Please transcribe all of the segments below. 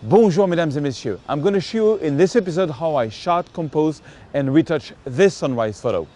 Bonjour mesdames et messieurs. I'm going to show you in this episode how I shot, composed and retouch this sunrise photo.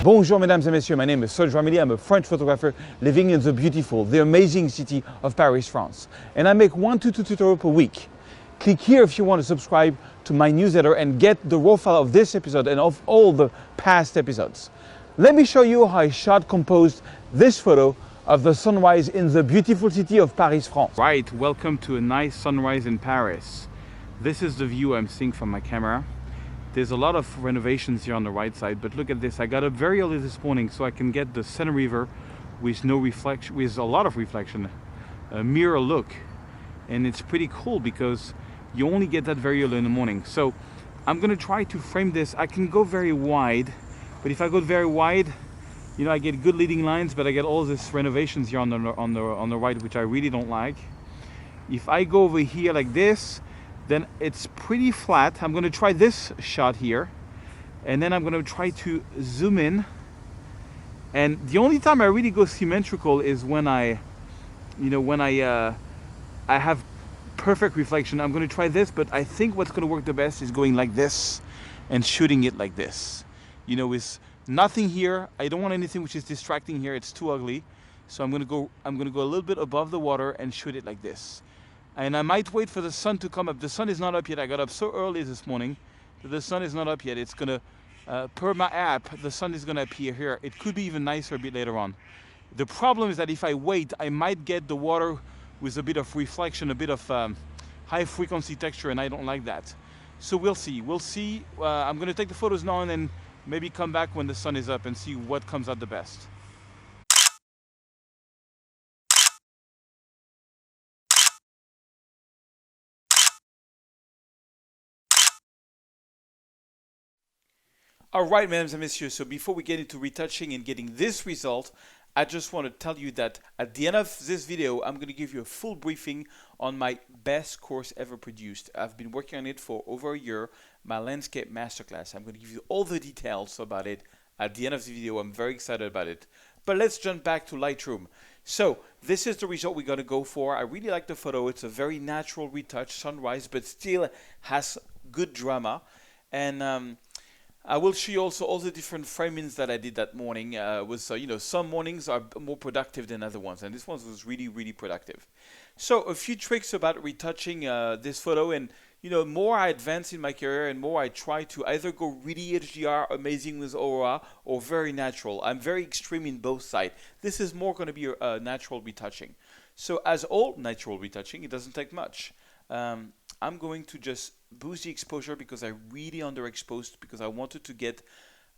Bonjour mesdames et messieurs, my name is Serge Ramilly. I'm a French photographer living in the beautiful, the amazing city of Paris, France. And I make 1 to 2 tutorials per week. Click here if you want to subscribe to my newsletter and get the raw file of this episode and of all the past episodes. Let me show you how I shot, composed this photo of the sunrise in the beautiful city of Paris, France. Right, welcome to a nice sunrise in Paris. This is the view I'm seeing from my camera. There's a lot of renovations here on the right side, but look at this. I got up very early this morning so I can get the Seine River with no reflection, with a lot of reflection, a mirror look. And it's pretty cool because you only get that very early in the morning. So I'm gonna try to frame this. I can go very wide, but if I go very wide, you know, I get good leading lines, but I get all this renovations here on the right, which I really don't like. If I go over here like this, then it's pretty flat. I'm going to try this shot here, and then I'm going to try to zoom in. And the only time I really go symmetrical is when I have perfect reflection. I'm going to try this, but I think what's going to work the best is going like this and shooting it like this. You know, with nothing here. I don't want anything which is distracting here. It's too ugly. So I'm going to go a little bit above the water and shoot it like this. And I might wait for the sun to come up. The sun is not up yet. I got up so early this morning that the sun is not up yet. It's gonna, per my app, the sun is gonna appear here. It could be even nicer a bit later on. The problem is that if I wait, I might get the water with a bit of reflection, a bit of high frequency texture, and I don't like that. So we'll see. We'll see. I'm gonna take the photos now and then maybe come back when the sun is up and see what comes out the best. All right, mesdames and messieurs, so before we get into retouching and getting this result, I just want to tell you that at the end of this video, I'm going to give you a full briefing on my best course ever produced. I've been working on it for over a year, my Landscape Masterclass. I'm going to give you all the details about it at the end of the video. I'm very excited about it. But let's jump back to Lightroom. So this is the result we're going to go for. I really like the photo. It's a very natural retouch, sunrise, but still has good drama. And I will show you also all the different framings that I did that morning. Some mornings are more productive than other ones, and this one was really, really productive. So a few tricks about retouching this photo, and more I advance in my career and more I try to either go really HDR, amazing with aura, or very natural. I'm very extreme in both sides. This is more going to be a natural retouching. So as all natural retouching, it doesn't take much. I'm going to just boost the exposure because I really underexposed because I wanted to get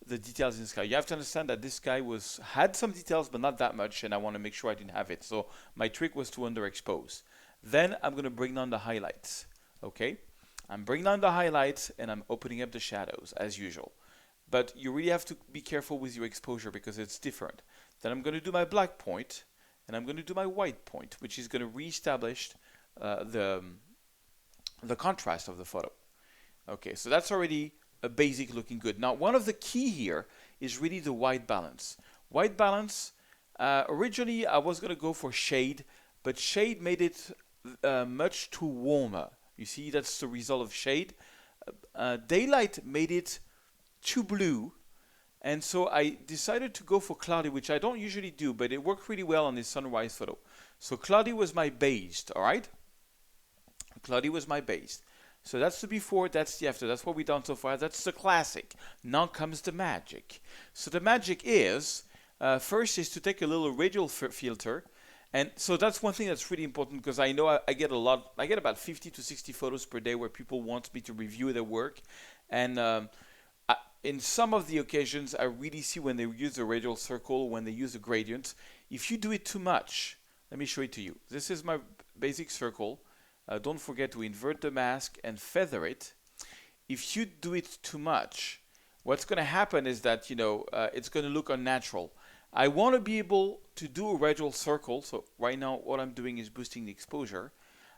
the details in the sky. You have to understand that this sky had some details but not that much, and I want to make sure I didn't have it. So my trick was to underexpose. Then I'm going to bring down the highlights. Okay, I'm bringing down the highlights and I'm opening up the shadows as usual. But you really have to be careful with your exposure because it's different. Then I'm going to do my black point and I'm going to do my white point, which is going to reestablish the contrast of the photo. Okay, so that's already a basic looking good. Now, one of the key here is really the white balance. White balance, originally I was going to go for shade, but shade made it much too warmer. You see, that's the result of shade. Daylight made it too blue, and so I decided to go for cloudy, which I don't usually do, but it worked really well on this sunrise photo. So cloudy was my base, all right? Cloudy was my base. So that's the before, that's the after. That's what we've done so far. That's the classic. Now comes the magic. So the magic is, first is to take a little radial filter. And so that's one thing that's really important because I know I get about 50 to 60 photos per day where people want me to review their work. And in some of the occasions, I really see when they use the radial circle, when they use the gradient. If you do it too much, let me show it to you. This is my basic circle. Don't forget to invert the mask and feather it. If you do it too much, what's going to happen is that it's going to look unnatural. I want to be able to do a radial circle. So right now what I'm doing is boosting the exposure.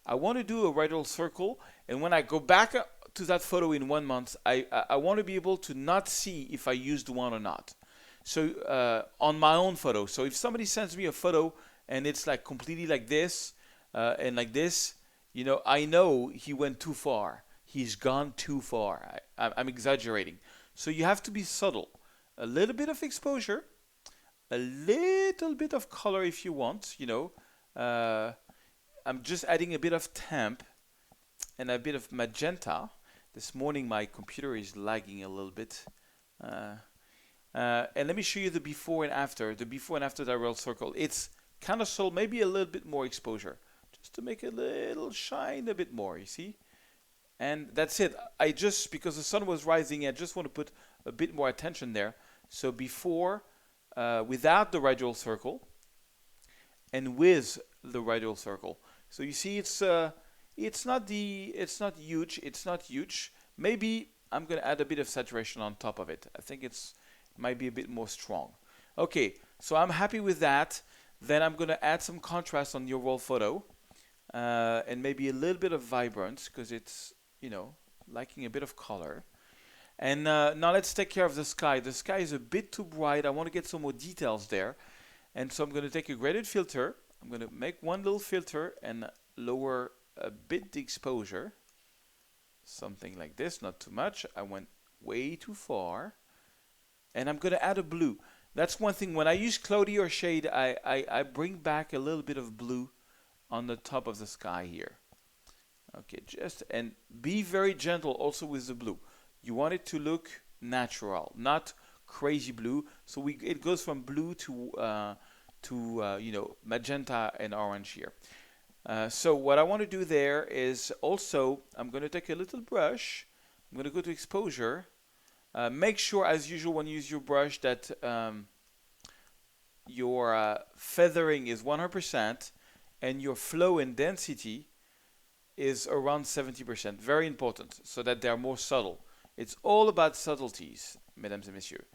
I want to do a radial circle, and when I go back to that photo in 1 month, I want to be able to not see if I used one or not. So on my own photo. So if somebody sends me a photo and it's like completely like this and like this, you know, I know he went too far. He's gone too far. I'm exaggerating. So you have to be subtle. A little bit of exposure, a little bit of color if you want, you know. I'm just adding a bit of temp and a bit of magenta. This morning my computer is lagging a little bit. And let me show you the before and after. The before and after diagonal circle. It's kind of subtle, maybe a little bit more exposure. Just to make it a little shine a bit more, you see? And that's it. I just, because the sun was rising, I just want to put a bit more attention there. So before, without the radial circle, and with the radial circle. So you see, it's not huge. It's not huge. Maybe I'm going to add a bit of saturation on top of it. I think it might be a bit more strong. Okay, so I'm happy with that. Then I'm going to add some contrast on your raw photo, and maybe a little bit of vibrance because it's, you know, liking a bit of color. And now let's take care of the sky. The sky is a bit too bright. I want to get some more details there. And so I'm going to take a gradient filter. I'm going to make one little filter and lower a bit the exposure. Something like this, not too much. I went way too far. And I'm going to add a blue. That's one thing. When I use cloudy or shade, I bring back a little bit of blue on the top of the sky here. Okay, and be very gentle also with the blue. You want it to look natural, not crazy blue. So it goes from blue to you know, magenta and orange here. So what I want to do there is also, I'm going to take a little brush. I'm going to go to exposure. Make sure, as usual, when you use your brush that your feathering is 100% and your flow and density is around 70%. Very important, so that they are more subtle. It's all about subtleties, mesdames et messieurs.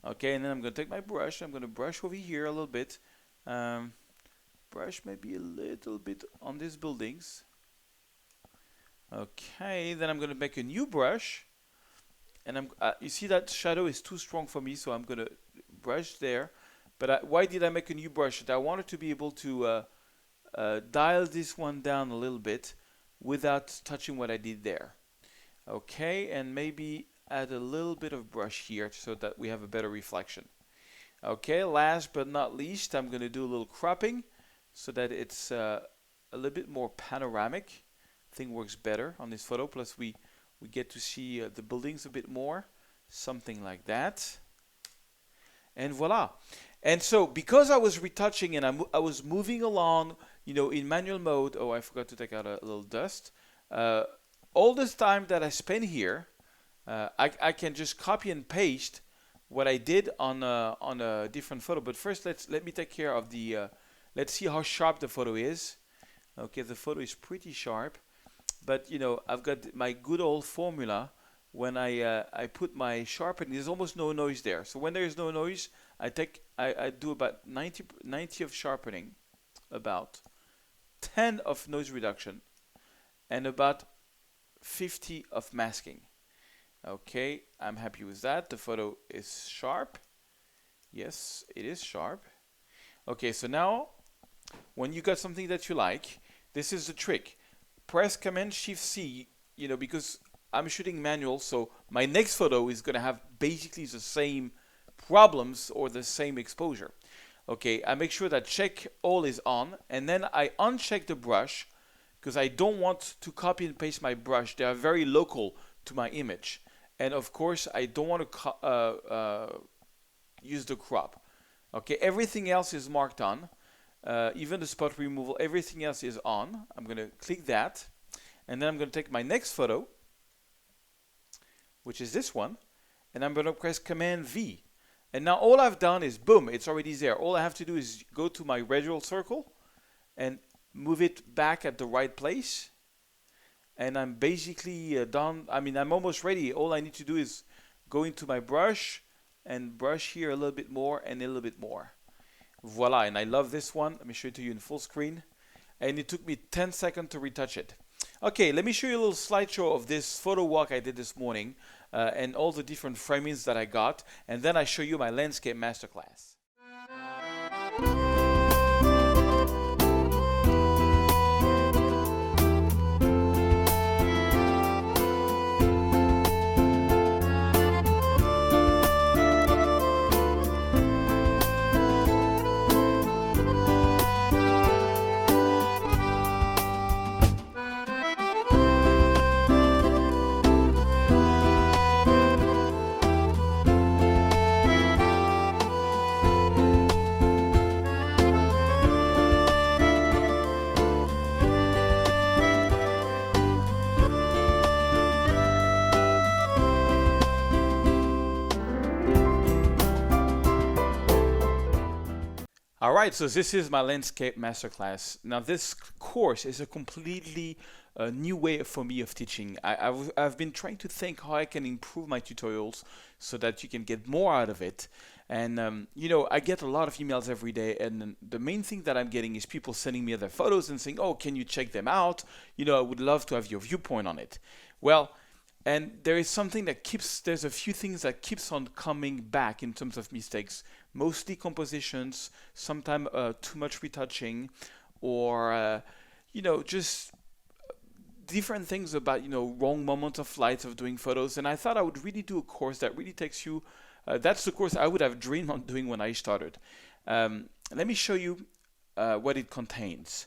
Okay, and then I'm going to take my brush. I'm going to brush over here a little bit. Brush maybe a little bit on these buildings. Okay, then I'm going to make a new brush. And you see that shadow is too strong for me, so I'm going to brush there. But why did I make a new brush? I wanted to be able to dial this one down a little bit without touching what I did there. Okay, and maybe add a little bit of brush here so that we have a better reflection. Okay, last but not least, I'm going to do a little cropping so that it's a little bit more panoramic. I think works better on this photo. Plus we get to see the buildings a bit more, something like that. And voila. And so because I was retouching and I was moving along, you know, in manual mode. Oh, I forgot to take out a little dust. All this time that I spent here, I can just copy and paste what I did on a different photo. But first, let me take care of the. Let's see how sharp the photo is. Okay, the photo is pretty sharp, but you know, I've got my good old formula. When I put my sharpening, there's almost no noise there. So when there is no noise, I do about 90 of sharpening, about 10 of noise reduction, and about 50 of masking. Okay, I'm happy with that. The photo is sharp. Yes, it is sharp. Okay, so now when you got something that you like, this is the trick. Press Command Shift C, you know, because I'm shooting manual, so my next photo is going to have basically the same problems or the same exposure. Okay, I make sure that check all is on, and then I uncheck the brush because I don't want to copy and paste my brush. They are very local to my image. And of course, I don't want to use the crop. Okay, everything else is marked on. Even the spot removal, everything else is on. I'm going to click that. And then I'm going to take my next photo, which is this one. And I'm going to press Command V. And now all I've done is, boom, it's already there. All I have to do is go to my radial circle and move it back at the right place. And I'm basically done. I mean, I'm almost ready. All I need to do is go into my brush and brush here a little bit more and a little bit more. Voila, and I love this one. Let me show it to you in full screen. And it took me 10 seconds to retouch it. Okay, let me show you a little slideshow of this photo walk I did this morning and all the different framings that I got. And then I show you my Landscape Masterclass. All right, so this is my Landscape Masterclass. Now this course is a completely new way for me of teaching. I've been trying to think how I can improve my tutorials so that you can get more out of it. And I get a lot of emails every day, and the main thing that I'm getting is people sending me their photos and saying, "Oh, can you check them out? I would love to have your viewpoint on it." Well, and there's a few things that keeps on coming back in terms of mistakes, mostly compositions, sometimes too much retouching, or just different things about wrong moments of light of doing photos. And I thought I would really do a course that really takes you. That's the course I would have dreamed on doing when I started. Let me show you what it contains.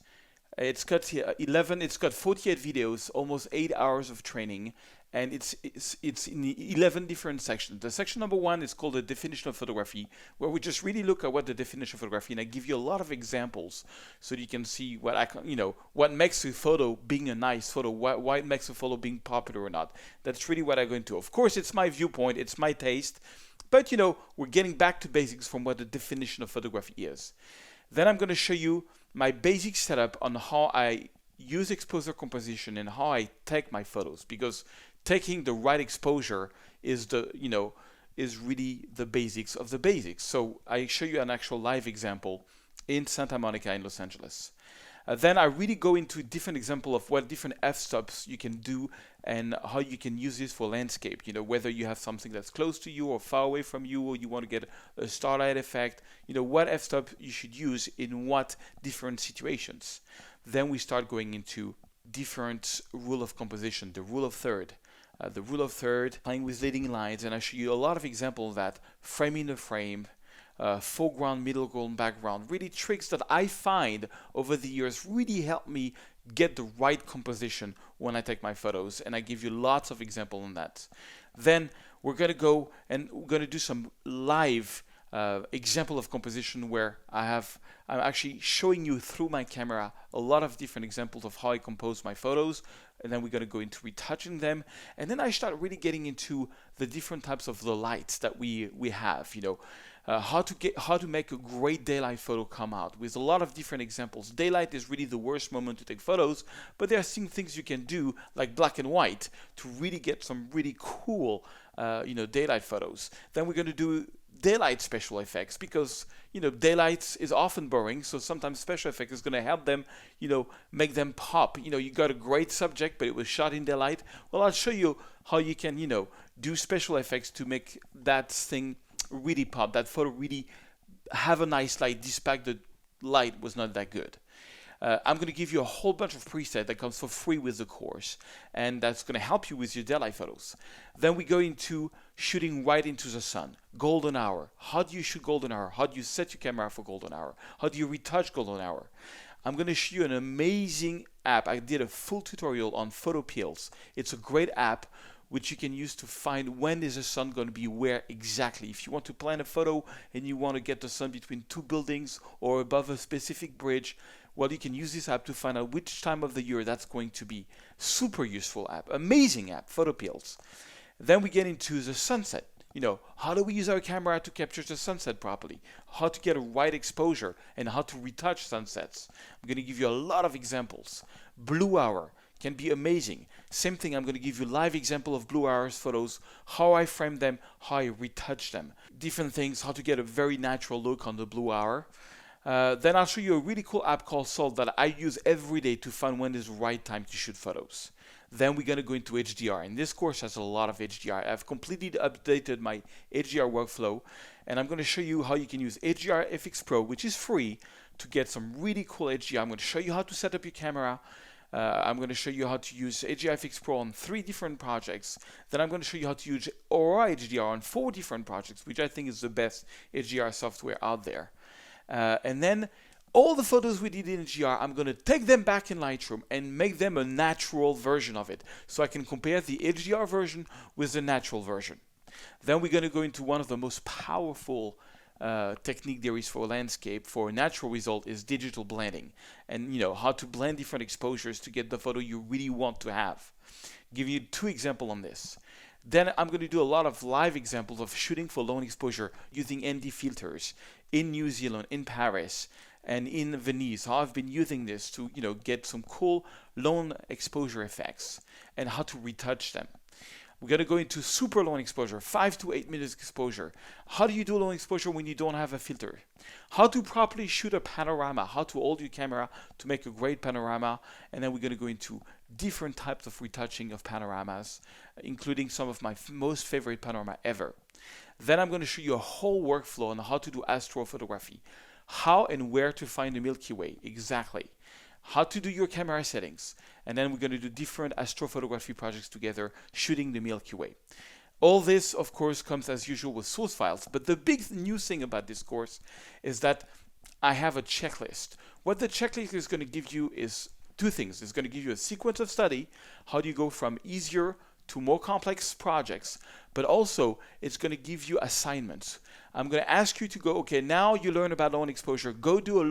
It's got 48 videos, almost 8 hours of training, and it's in 11 different sections. The section number 1 is called the definition of photography, where we just really look at what the definition of photography, and I give you a lot of examples so that you can see what makes a photo being a nice photo, why it makes a photo being popular or not. That's really what I go into. Of course, it's my viewpoint, it's my taste, but we're getting back to basics from what the definition of photography is. Then I'm going to show you my basic setup on how I use exposure composition and how I take my photos, because taking the right exposure is really the basics of the basics. So I show you an actual live example in Santa Monica in Los Angeles. Then I really go into different example of what different f-stops you can do and how you can use this for landscape. Whether you have something that's close to you or far away from you, or you want to get a starlight effect, what f-stop you should use in what different situations. Then we start going into different rule of composition, the rule of third. Playing with leading lines, and I show you a lot of examples of that, framing the frame, foreground, middle ground, background, really tricks that I find over the years really help me get the right composition when I take my photos, and I give you lots of examples on that. Then we're going to go and we're going to do some live example of composition where I'm actually showing you through my camera a lot of different examples of how I compose my photos, and then we're going to go into retouching them, and then I start really getting into the different types of the lights that we have, how to make a great daylight photo come out with a lot of different examples. Daylight is really the worst moment to take photos, but there are some things you can do like black and white to really get some really cool daylight photos. Then we're going to do daylight special effects, because daylight is often boring, so sometimes special effects is going to help them make them pop. You got a great subject but it was shot in daylight. Well, I'll show you how you can do special effects to make that thing really pop, that photo really have a nice light despite the light was not that good. I'm going to give you a whole bunch of presets that comes for free with the course, and that's going to help you with your daylight photos. Then we go into shooting right into the sun, golden hour. How do you shoot golden hour? How do you set your camera for golden hour? How do you retouch golden hour? I'm going to show you an amazing app. I did a full tutorial on photo pills. It's a great app which you can use to find when is the sun going to be where exactly. If you want to plan a photo and you want to get the sun between two buildings or above a specific bridge, well, you can use this app to find out which time of the year that's going to be. Super useful app, amazing app, photo pills. Then we get into the sunset. How do we use our camera to capture the sunset properly? How to get a right exposure and how to retouch sunsets. I'm going to give you a lot of examples. Blue hour can be amazing. Same thing, I'm going to give you live example of blue hours photos, how I frame them, how I retouch them. Different things, how to get a very natural look on the blue hour. Then I'll show you a really cool app called Salt that I use every day to find when is the right time to shoot photos. Then we're going to go into HDR, and this course has a lot of HDR. I've completely updated my HDR workflow, and I'm going to show you how you can use HDR FX Pro, which is free, to get some really cool HDR. I'm going to show you how to set up your camera. I'm going to show you how to use HDR FX Pro on 3 different projects. Then I'm going to show you how to use Aura HDR on 4 different projects, which I think is the best HDR software out there. And then all the photos we did in HDR, I'm going to take them back in Lightroom and make them a natural version of it, so I can compare the HDR version with the natural version. Then we're going to go into one of the most powerful technique there is for landscape for a natural result is digital blending, and how to blend different exposures to get the photo you really want to have. Give you 2 examples on this. Then I'm going to do a lot of live examples of shooting for long exposure using ND filters in New Zealand, in Paris, and in Venice. How I've been using this to, get some cool long exposure effects and how to retouch them. We're going to go into super long exposure, 5 to 8 minutes exposure. How do you do long exposure when you don't have a filter? How to properly shoot a panorama, how to hold your camera to make a great panorama. And then we're going to go into different types of retouching of panoramas, including some of my most favorite panorama ever. Then I'm going to show you a whole workflow on how to do astrophotography, how and where to find the Milky Way exactly, how to do your camera settings, and then we're going to do different astrophotography projects together shooting the Milky Way. All this, of course, comes as usual with source files, but the big new thing about this course is that I have a checklist. What the checklist is going to give you is two things. It's going to give you a sequence of study, how do you go from easier to more complex projects, but also it's going to give you assignments. I'm going to ask you to go, okay, now you learn about long exposure, go do a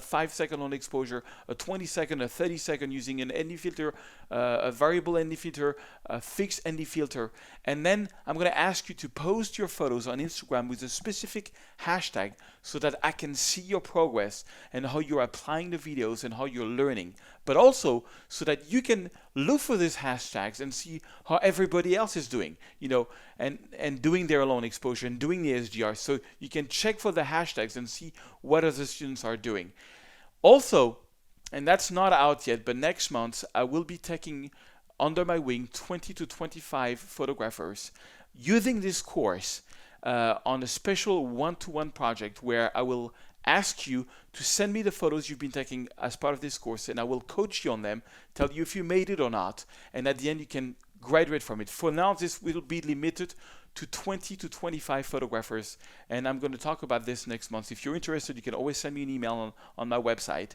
5-second long exposure, a 20-second, a 30-second using an ND filter, a variable ND filter, a fixed ND filter, and then I'm going to ask you to post your photos on Instagram with a specific hashtag so that I can see your progress and how you're applying the videos and how you're learning, but also so that you can look for these hashtags and see how everybody else is doing, and doing their long exposure and doing the SGR. So you can check for the hashtags and see what other students are doing. Also, and that's not out yet, but next month I will be taking under my wing 20 to 25 photographers using this course on a special one-to-one project where I will ask you to send me the photos you've been taking as part of this course, and I will coach you on them, tell you if you made it or not, and at the end you can graduate from it. For now, this will be limited to 20 to 25 photographers, and I'm going to talk about this next month. If you're interested, you can always send me an email on my website,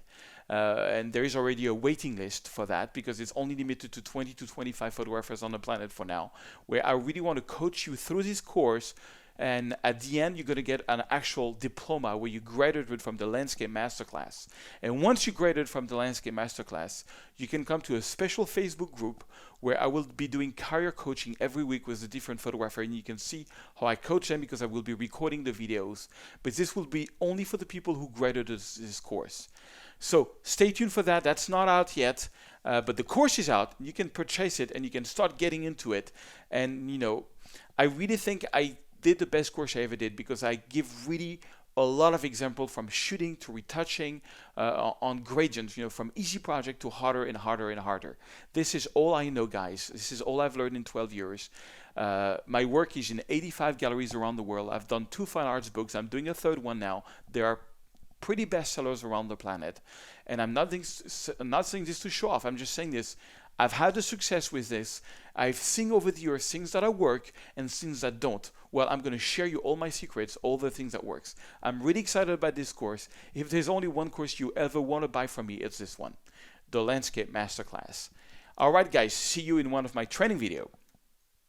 and there is already a waiting list for that because it's only limited to 20 to 25 photographers on the planet for now, where I really want to coach you through this course. And at the end, you're going to get an actual diploma where you graduated from the Landscape Masterclass. And once you graduate from the Landscape Masterclass, you can come to a special Facebook group where I will be doing career coaching every week with a different photographer. And you can see how I coach them because I will be recording the videos. But this will be only for the people who graduated this course. So stay tuned for that. That's not out yet, but the course is out. You can purchase it and you can start getting into it. And, I really think I did the best course I ever did because I give really a lot of examples from shooting to retouching on gradients, from easy project to harder and harder and harder. This is all I know, guys. This is all I've learned in 12 years. My work is in 85 galleries around the world. I've done 2 fine arts books. I'm doing a 3rd one now. There are pretty bestsellers around the planet. And I'm not saying this to show off. I'm just saying this. I've had the success with this. I've seen over the years things that work and things that don't. Well, I'm going to share you all my secrets, all the things that works. I'm really excited about this course. If there's only one course you ever want to buy from me, it's this one, the Landscape Masterclass. All right, guys, see you in one of my training videos.